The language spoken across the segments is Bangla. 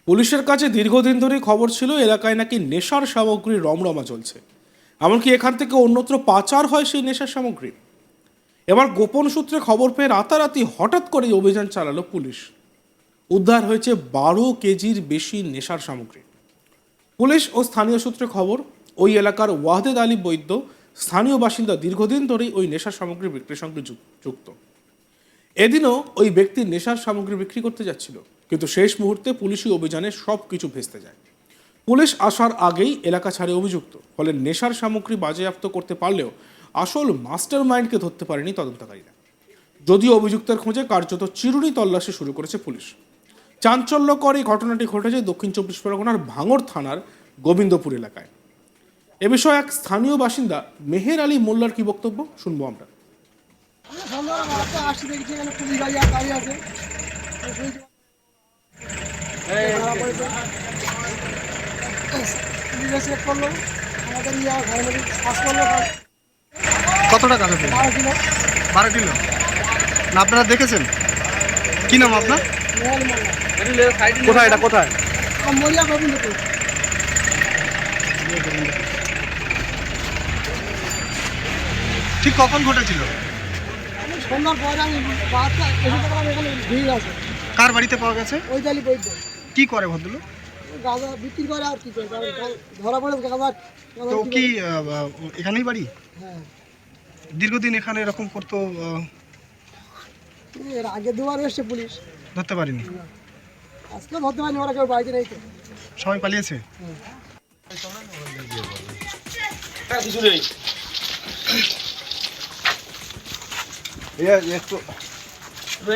পুলিশের কাছে দীর্ঘদিন ধরেই খবর ছিল এলাকায় নাকি নেশার সামগ্রী রমরমা চলছে। এমনকি এখান থেকে অন্যত্র পাচার হয় সেই নেশার সামগ্রী। এবার গোপন সূত্রে খবর পেয়ে রাতারাতি হঠাৎ করে অভিযান চালালো পুলিশ। উদ্ধার হয়েছে 12 কেজির বেশি নেশার সামগ্রী। পুলিশ ও স্থানীয় সূত্রে খবর, ওই এলাকার ওয়াহেদ আলী বৈদ্য স্থানীয় বাসিন্দা, দীর্ঘদিন ধরেই ওই নেশার সামগ্রী বিক্রির সঙ্গে যুক্ত। এদিনও ওই ব্যক্তি নেশার সামগ্রী বিক্রি করতে যাচ্ছিল, কিন্তু শেষ মুহূর্তে পুলিশি অভিযানে সব কিছু ভেস্তে যায়। পুলিশ আসার আগেই এলাকা ছাড়ে অভিযুক্ত, ফলে নেশার সামগ্রী বাজেয়াপ্ত করতে পারলেও আসল মাস্টার মাইন্ডকে ধরতে পারেনি তদন্তকারীরা। যদিও অভিযুক্তের খোঁজে কার্যত চিরুনি তল্লাশি শুরু করেছে পুলিশ। চাঞ্চল্যকর এই ঘটনাটি ঘটেছে দক্ষিণ চব্বিশ পরগনার ভাঙড় থানার গোবিন্দপুর এলাকায়। এ বিষয়ে এক স্থানীয় বাসিন্দা মেহের আলী মোল্লার কি বক্তব্য শুনবো আমরা। কত টাকা আছে? 12 কিলো। না আপনারা দেখেছেন? কি নাম আপনার? কোথায় এটা, কোথায়? ঠিক কখন ঘটেছিল? সন্ধ্যার পরে আমি বাচ্চা এসে দেখলাম এখানে ভিড় আছে। কার বাড়িতে পাওয়া গেছে? ওই জালি বৈদ্য কি করে ভদ্রলোক? গাঁজা বিক্রি করে আর কি করে, ধরা পড়ে গাঁজা। তো কি এখানেই বাড়ি? হ্যাঁ, দীর্ঘদিন এখানে এরকম করতো? এর আগে দুবার এসছে পুলিশ, ধরতে পারিনি। আজকে ধরতে পারিনি, ওরা কেউ বাড়িতে নেই তো। সবাই পালিয়েছে? কিছু নেই।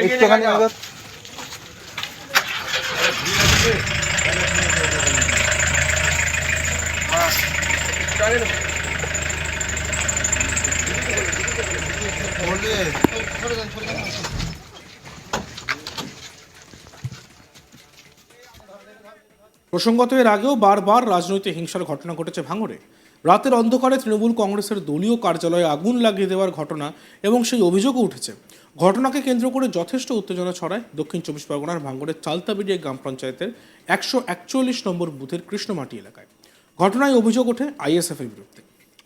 একটুখানি প্রসঙ্গত এর আগেও বারবার রাজনৈতিক হিংসার ঘটনা ঘটেছে ভাঙড়ে। রাতের অন্ধকারে তৃণমূল কংগ্রেসের দলীয় কার্যালয়ে আগুন লাগিয়ে দেওয়ার ঘটনা এবং সেই অভিযোগও উঠেছে। ঘটনাকে কেন্দ্র করে যথেষ্ট উত্তেজনা ছড়ায় দক্ষিণ চব্বিশ পরগনার ভাঙড়ের চালতাবিড়িয়া গ্রাম পঞ্চায়েতের 141 নম্বর বুথের কৃষ্ণমাটি এলাকায়। ঘটনায় অভিযোগ ওঠে আইএসএফ এর বিরুদ্ধে।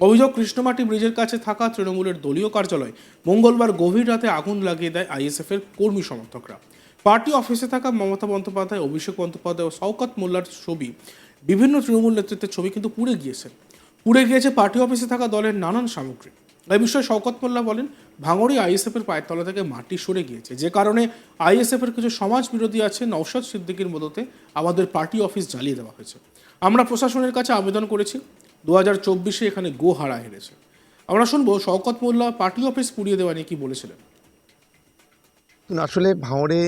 অভিযোগ, কৃষ্ণমাটি ব্রিজের কাছে থাকা তৃণমূলের দলীয় কার্যালয় মঙ্গলবার গভীর রাতে আগুন লাগিয়ে দেয় আইএসএফ এর কর্মী সমর্থকরা। পার্টি অফিসে থাকা মমতা বন্দ্যোপাধ্যায়, অভিষেক বন্দ্যোপাধ্যায় ও শওকত মোল্লার ছবি, বিভিন্ন তৃণমূল নেতৃত্বের ছবি কিন্তু পুড়ে গিয়েছে পার্টি অফিসে থাকা দলের নানান সামগ্রী। এই বিষয়ে শওকত মোল্লা বলেন, ভাঙড়ে আইএসএফ এর পায়ের তলা থেকে মাটি সরে গিয়েছে, যে কারণে আইএসএফ এর কিছু সমাজ বিরোধী আছে নওশাদ সিদ্দিকীর মদতে আমাদের পার্টি অফিস জ্বালিয়ে দেওয়া হয়েছে। আমরা প্রশাসনের কাছে আবেদন করেছি, 2024 এখানে গো হারা হেরেছে। আমরা শুনবো শওকত মোল্লা পার্টি অফিস পুড়িয়ে দেওয়া নিয়ে কি বলেছিলেন। আসলে ভাঙড়ে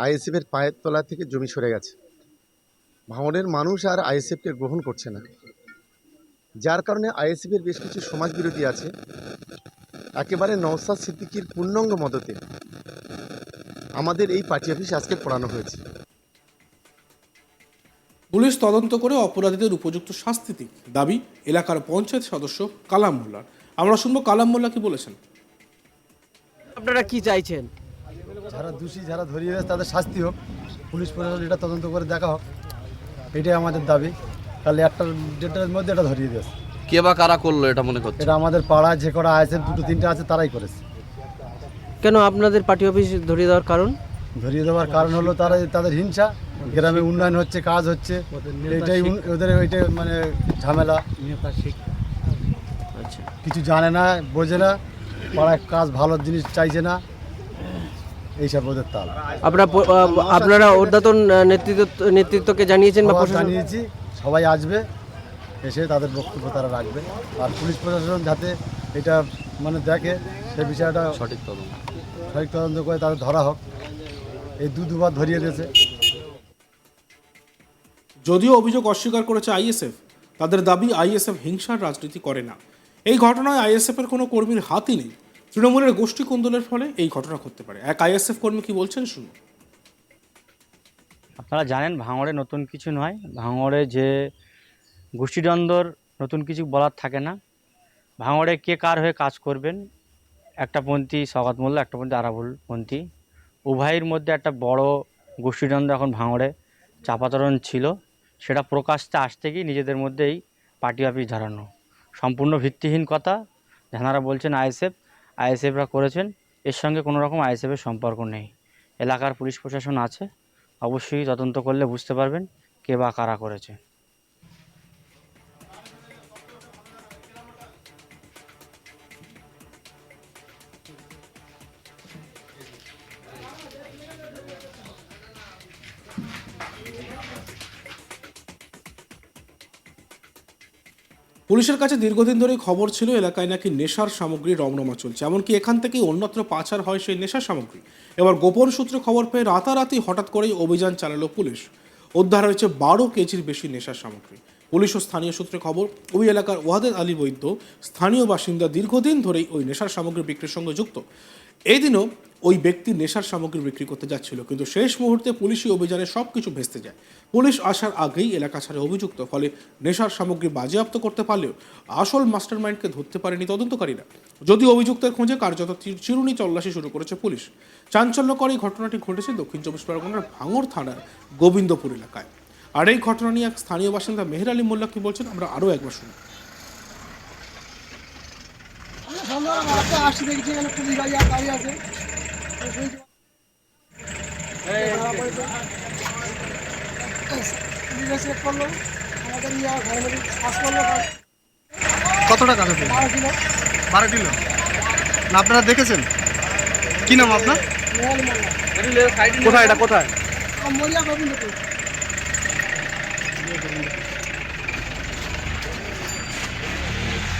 আইএসএফের পায়ের তলা থেকে জমি সরে গেছে। ভাঙড়ের মানুষ আর আইএসএফকে গ্রহণ করছে না, যার কারণে আইএসএফের বেশ কিছু সমাজ বিরোধী আছে একেবারে নওশাদ সিদ্দিকীর পূর্ণাঙ্গ মদতে আমাদের এই পার্টি অফিস আজকে পড়ানো হয়েছে। পুলিশ তদন্ত করে অপরাধীদের উপযুক্ত শাস্তি দিক দাবি এলাকার পঞ্চায়েত সদস্য কালাম মোল্লার। আমরা শুনবো কালাম মোল্লা কি বলেছেন। আপনারা কি চাইছেন? যারা দোষী, যারা ধরিয়ে দেয় তাদের শাস্তি হোক, পুলিশ প্রশাসন এটা তদন্ত করে দেখা হোক, এটাই আমাদের দাবি। তাহলে একটা ডেটের মধ্যে এটা ধরিয়ে দেয়। কে বা কারা করলো এটা মনে করছে? এটা আমাদের পাড়ায় যে কটা আইএসএফ 2-3টে আছে তারাই করেছে। কেন আপনাদের পার্টি অফিস ধরিয়ে দেওয়ার কারণ? ধরিয়ে দেওয়ার কারণ হলো তাদের হিংসা, গ্রামে উন্নয়ন হচ্ছে, কাজ হচ্ছে, এটাই ওদের ওইটাই মানে ঝামেলা। আচ্ছা, কিছু জানে না, বোঝে না, পাড়ায় কাজ ভালো জিনিস চাইছে না, এইসব ওদের তাল। আপনারা ঊর্ধ্বতন নেতৃত্বকে জানিয়েছেন বা প্রশাসন? জানিয়েছি, সবাই আসবে, এসে তাদের বক্তব্য তারা রাখবে। আর পুলিশ প্রশাসন যাতে এটা মানে দেখে, সে বিষয়টা সঠিক তদন্ত করে তাদের ধরা হোক। এই দুবার ধরিয়ে দিয়েছে। যদিও অভিযোগ অস্বীকার করেছে আইএসএফ, তাদের দাবি আইএসএফ হিংসার রাজনীতি করে না। এই ঘটনায় আইএসএফ এর কোনো কর্মীর হাতই নেই। তৃণমূলের গোষ্ঠী কোন্দলের ফলে এই ঘটনা ঘটতে পারে। এক আইএসএফ কর্মী কি বলছেন শুনুন। আপনারা জানেন ভাঙড়ে নতুন কিছু নয়, ভাঙড়ে যে গোষ্ঠীদ্বন্দ্বর নতুন কিছু বলার থাকে না। ভাঙড়ে কে কার হয়ে কাজ করবেন, একটা পন্থী শওকত মোল্লা, একটা পন্থী আরাবুল পন্থী, উভয়ের মধ্যে একটা বড় গোষ্ঠীদ্বন্দ্ব এখন ভাঙড়ে চাপাতরণ ছিল, সেটা প্রকাশ্যে আসতে গিয়ে নিজেদের মধ্যেই পার্টি অফিস ধরানো সম্পূর্ণ ভিত্তিহীন কথা। যারা বলছেন আইএসএফরা করেছেন, এর সঙ্গে কোনো রকম আইএসএফের সম্পর্ক নেই। এলাকার পুলিশ প্রশাসন আছে, অবশ্যই তদন্ত করলে বুঝতে পারবেন কে বা কারা করেছে। পুলিশের কাছে দীর্ঘদিন ধরেই খবর ছিল এলাকায় নাকি নেশার সামগ্রী রমরমা চলছে, এমনকি এখান থেকেই অন্যত্র পাচার হয় সেই নেশার সামগ্রী। এবার গোপন সূত্রে খবর পেয়ে রাতারাতি হঠাৎ করেই অভিযান চালালো পুলিশ। উদ্ধার হয়েছে 12 কেজির বেশি নেশার সামগ্রী। পুলিশ ও স্থানীয় সূত্রে খবর, ওই এলাকার ওয়াহেদ আলী বৈদ্য স্থানীয় বাসিন্দা, দীর্ঘদিন ধরেই ওই নেশার সামগ্রী বিক্রির সঙ্গে যুক্ত। এই দিনও ওই ব্যক্তি নেশার সামগ্রী বিক্রি করতে যাচ্ছিল, কিন্তু শেষ মুহূর্তে পুলিশি অভিযানে সব কিছু ভেস্তে যায়। পুলিশ আসার আগেই এলাকা ছাড়ে অভিযুক্ত, ফলে নেশার সামগ্রী বাজেয়াপ্ত করতে পারলেও আসল মাস্টারমাইন্ডকে ধরতে পারেনি তদন্তকারীরা। যদিও অভিযুক্তের খোঁজে কার্যত চিরুনি তল্লাশি শুরু করেছে পুলিশ। চাঞ্চল্যকর এই ঘটনাটি ঘটেছে দক্ষিণ চব্বিশ পরগনার ভাঙড় থানার গোবিন্দপুর এলাকায়। আর এই ঘটনা নিয়ে এক স্থানীয় বাসিন্দা মেহের আলী মোল্লা কি বলছেন আমরা আরও একবার শুনি। সন্ধ্যাবেলা রাতে আসছি, দেখছি এখানে পুলিশ গাড়ি দাঁড়িয়ে আছে। পুলিশ এসে চেক করলো, আমাদের নিয়ে ঘরের মধ্যে শ্বাস করলো। কত টাকা হবে? 12 কিলো 12 কিলো। না আপনারা দেখেছেন? কি নাম আপনার? মেয়ালি মোল্লা, কোথায় এটা, কোথায়? মরিয়া গোবিন্দপুর।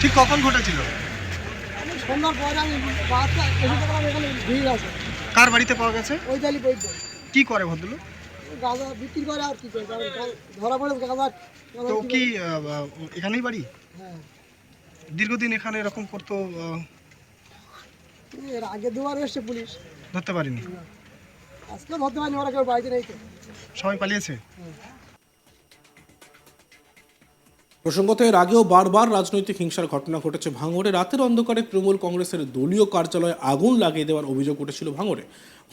ঠিক কখন ঘটেছিল? আমি সন্ধ্যার পরে আমি বাচ্চা এসে দেখলাম এখানে ভিড় আছে। কার বাড়িতে পাওয়া গেছে? ওই জালি বৈদ্য কি করে ভদ্রলোক? গাঁজা বিক্রি করে আর কি করে, ধরা পড়ে গাঁজা। তো কি এখানেই বাড়ি? হ্যাঁ, দীর্ঘদিন এখানে এরকম করতো, এর আগে দুবার এসছে পুলিশ, ধরতে পারিনি। আজকে ধরতে পারিনি, ওরা কেউ বাড়িতে নেই তো। সবাই পালিয়েছে। প্রসঙ্গত এর আগেও বারবার রাজনৈতিক হিংসার ঘটনা ঘটেছে ভাঙড়ে। রাতের অন্ধকারে তৃণমূল কংগ্রেসের দলীয় কার্যালয়ে আগুন লাগিয়ে দেওয়ার অভিযোগ উঠেছিল ভাঙড়ে।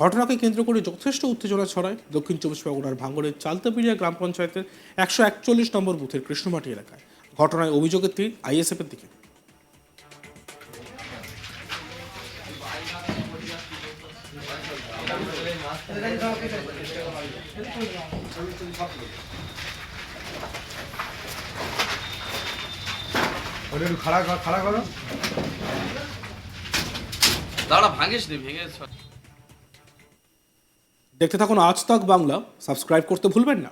ঘটনাকে কেন্দ্র করে যথেষ্ট উত্তেজনা ছড়ায় দক্ষিণ চব্বিশ পরগনার ভাঙড়ের চালতাপিড়িয়া গ্রাম পঞ্চায়েতের 141 নম্বর বুথের কৃষ্ণমাটি এলাকায়। ঘটনায় অভিযোগের তীর আইএসএফের দিকে। দাঁড়া, ভাঙিস নি, ভেঙে দেখতে থাকুন আজ তাক বাংলা, সাবস্ক্রাইব করতে ভুলবেন না।